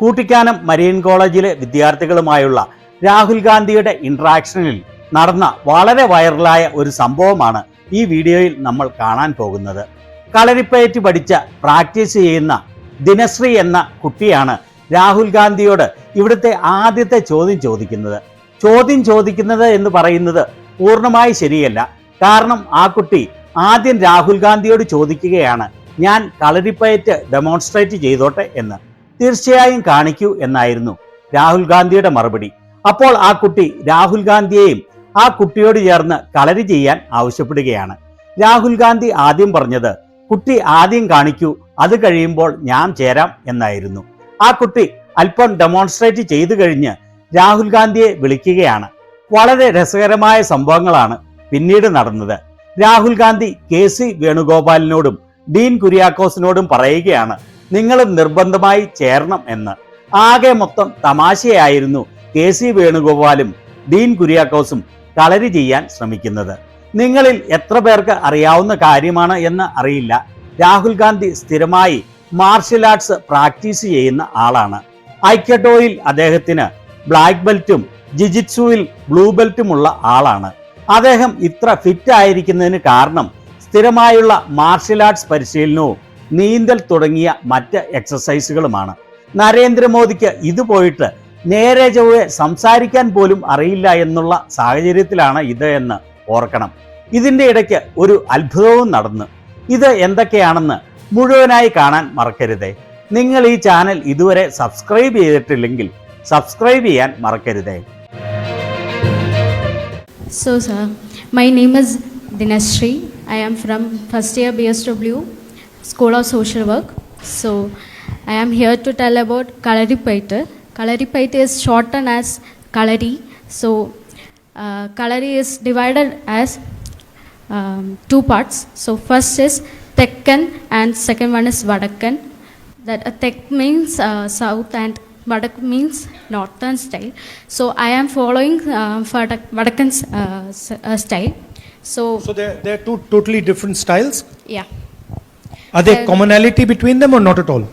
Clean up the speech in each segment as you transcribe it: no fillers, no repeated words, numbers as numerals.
Kuttikkanam marine കോളേജിലെ വിദ്യാർത്ഥികളുമായുള്ള രാഹുൽ ഗാന്ധിയുടെ ഇന്ററാക്ഷനിൽ നടന്ന വളരെ വൈറലായ ഒരു സംഭവമാണ് ഈ വീഡിയോയിൽ നമ്മൾ കാണാൻ പോകുന്നത്. കളരിപ്പയറ്റ് പഠിച്ച പ്രാക്ടീസ് ചെയ്യുന്ന ദിനശ്രീ എന്ന കുട്ടിയാണ് രാഹുൽ ഗാന്ധിയോട് ഇവിടുത്തെ ആദ്യത്തെ ചോദ്യം ചോദിക്കുന്നത് എന്ന് പറയുന്നത് പൂർണ്ണമായി ശരിയല്ല. കാരണം ആ കുട്ടി ആദ്യം രാഹുൽ ഗാന്ധിയോട് ചോദിക്കുകയാണ്, ഞാൻ കളരിപ്പയറ്റ് ഡെമോൺസ്ട്രേറ്റ് ചെയ്തോട്ടെ എന്ന്. തീർച്ചയായും കാണിക്കൂ എന്നായിരുന്നു രാഹുൽ ഗാന്ധിയുടെ മറുപടി. അപ്പോൾ ആ കുട്ടി രാഹുൽ ഗാന്ധിയെയും ആ കുട്ടിയോട് ചേർന്ന് കളരി ചെയ്യാൻ ആവശ്യപ്പെടുകയാണ്. രാഹുൽ ഗാന്ധി ആദ്യം പറഞ്ഞത്, കുട്ടി ആദ്യം കാണിക്കൂ, അത് കഴിയുമ്പോൾ ഞാൻ ചേരാം എന്നായിരുന്നു. ആ കുട്ടി അല്പം ഡെമോൺസ്ട്രേറ്റ് ചെയ്തു കഴിഞ്ഞ് രാഹുൽ ഗാന്ധിയെ വിളിക്കുകയാണ്. വളരെ രസകരമായ സംഭവങ്ങളാണ് പിന്നീട് നടന്നത്. രാഹുൽ ഗാന്ധി KC വേണുഗോപാലിനോടും ഡീൻ കുര്യാക്കോസിനോടും പറയുകയാണ്, നിങ്ങൾ നിർബന്ധമായി ചേരണം എന്ന്. ആകെ മൊത്തം തമാശയായിരുന്നു KC വേണുഗോപാലും ഡീൻ കുര്യാക്കോസും കളരി ചെയ്യാൻ ശ്രമിക്കുന്നത്. നിങ്ങളിൽ എത്ര പേർക്ക് അറിയാവുന്ന കാര്യമാണ് എന്ന് അറിയില്ല, രാഹുൽ ഗാന്ധി സ്ഥിരമായി മാർഷൽ ആർട്സ് പ്രാക്ടീസ് ചെയ്യുന്ന ആളാണ്. ഐക്യഡോയിൽ അദ്ദേഹത്തിന് ബ്ലാക്ക് ബെൽറ്റും ജിജിറ്റ്സുവിൽ ബ്ലൂ ബെൽറ്റുമുള്ള ആളാണ്. അദ്ദേഹം ഇത്ര ഫിറ്റ് ആയിരിക്കുന്നതിന് കാരണം സ്ഥിരമായുള്ള മാർഷൽ ആർട്സ് പരിശീലനവും നീന്തൽ തുടങ്ങിയ മറ്റ് എക്സസൈസുകളുമാണ്. നരേന്ദ്രമോദിക്ക് ഇത് പോയിട്ട് നേരെ ചൊവ്വെ സംസാരിക്കാൻ പോലും അറിയില്ല എന്നുള്ള സാഹചര്യത്തിലാണ് ഇത് എന്ന് ഓർക്കണം. ഇതിൻ്റെ ഇടയ്ക്ക് ഒരു അത്ഭുതവും നടന്നു. ഇത് എന്തൊക്കെയാണെന്ന് മുഴുവനായി കാണാൻ മറക്കരുതേ. നിങ്ങൾ ഈ ചാനൽ ഇതുവരെ സബ്സ്ക്രൈബ് ചെയ്തിട്ടില്ലെങ്കിൽ സബ്സ്ക്രൈബ് ചെയ്യാൻ മറക്കരുതേ. So sir, my name is Dinashri. I am from first year BSW School of Social Work. So I am here to tell about Kalaripayattu. Kalaripayattu is shortened as Kalari. So Kalari is divided as two parts. So first is Tekkan and second one is Vadakkan. That Tek means south and Vadak means northern style. So I am following Vadakkan style. So they're two totally different styles? Yeah. Are there commonality between them or not at all?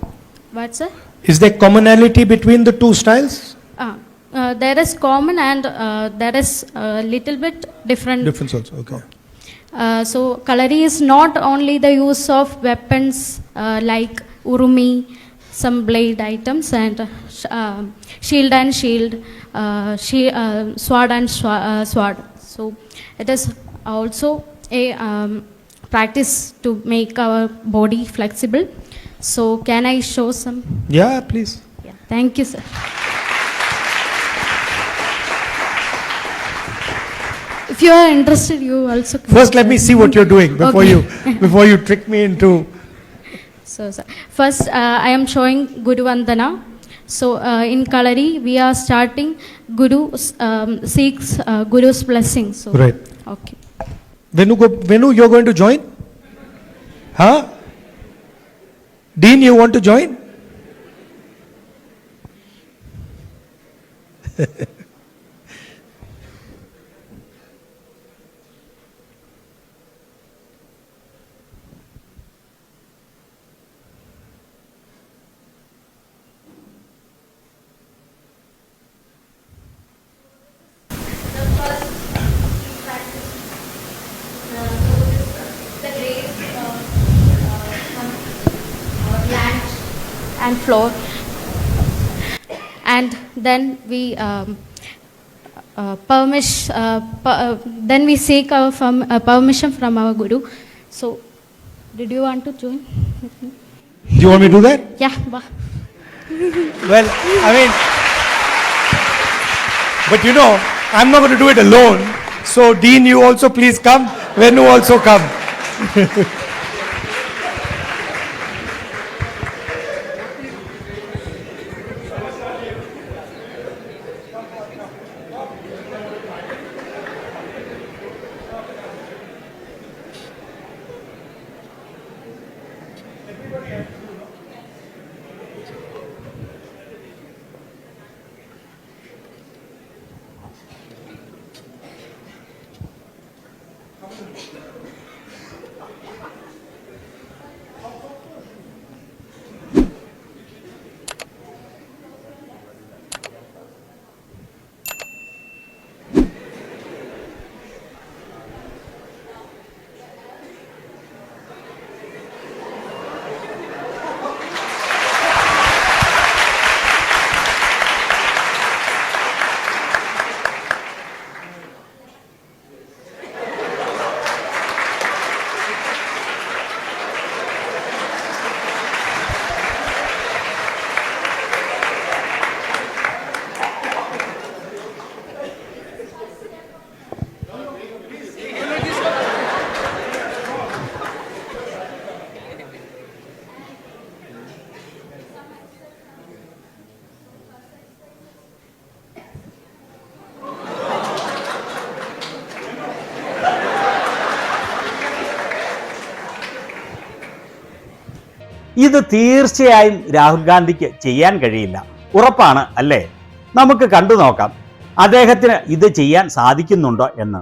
What sir? Is there commonality between the two styles? There is common and there is a little bit different. Difference also, okay. So Kalari is not only the use of weapons like urumi, some blade items and shield and shield, sword and sword. So it is also a practice to make our body flexible. So can I show some? Yeah, please. Yeah. Thank you sir. If you are interested, you also can. First let me see what you're doing before you trick me into. So sir, first I am showing Guru Vandana. So in Kalari we are starting Guru seeks Guru's blessing. So right. Okay. Venu, you're going to join? Huh? Dean, you want to join? And floor, and then we then we seek our permission from our Guru. So did you want to join with me? Do you want me to do that? Yeah. Well, I mean, but you know, I'm not going to do it alone. So Dean, you also please come. Venu also come. ഇത് തീർച്ചയായും രാഹുൽ ഗാന്ധിക്ക് ചെയ്യാൻ കഴിയില്ല. ഉറപ്പാണ് അല്ലേ? നമുക്ക് കണ്ടു നോക്കാം അദ്ദേഹത്തിന് ഇത് ചെയ്യാൻ സാധിക്കുന്നുണ്ടോ എന്ന്.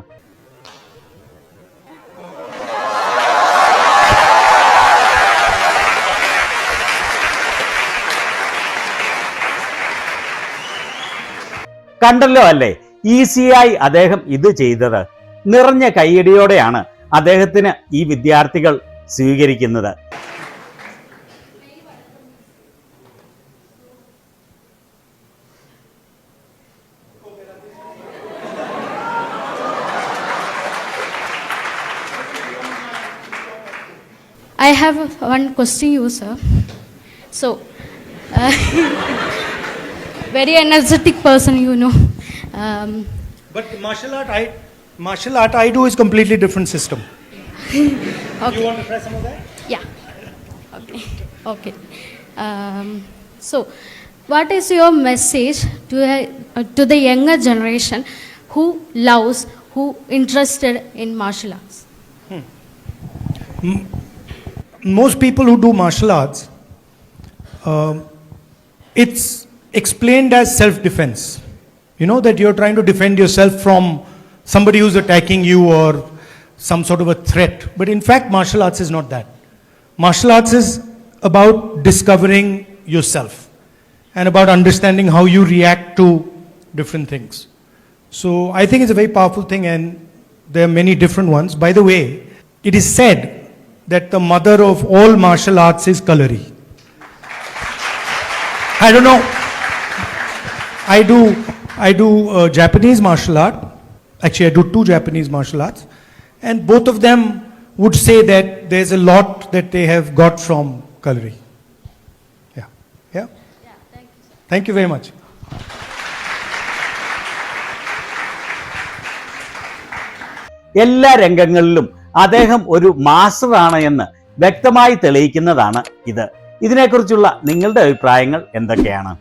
കണ്ടല്ലോ അല്ലേ, ഈസിയായി അദ്ദേഹം ഇത് ചെയ്തത്. നിറഞ്ഞ കൈയടിയോടെയാണ് അദ്ദേഹത്തിന് ഈ വിദ്യാർത്ഥികൾ സ്വീകരിക്കുന്നത്. I have one question you, sir. So, very energetic person, you know. But martial art I do is completely different system. Okay. You want to try some of that? Yeah. Okay. Okay. So, what is your message to the younger generation who interested in martial arts? Most people who do martial arts, it's explained as self-defense. You know that you're trying to defend yourself from somebody who's attacking you or some sort of a threat. But in fact, martial arts is not that. Martial arts is about discovering yourself and about understanding how you react to different things. So I think it's a very powerful thing, and there are many different ones. By the way, it is said that the mother of all martial arts is Kalari. I don't know. I do Japanese martial art. Actually, I do 2 Japanese martial arts, and both of them would say that there's a lot that they have got from Kalari. Yeah. Yeah, thank you, sir. Thank you very much. എല്ലാ രംഗങ്ങളിലും അദ്ദേഹം ഒരു മാസ്റ്ററാണ് എന്ന് വ്യക്തമായി തെളിയിക്കുന്നതാണ് ഇത്. ഇതിനെക്കുറിച്ചുള്ള നിങ്ങളുടെ അഭിപ്രായങ്ങൾ എന്തൊക്കെയാണ്?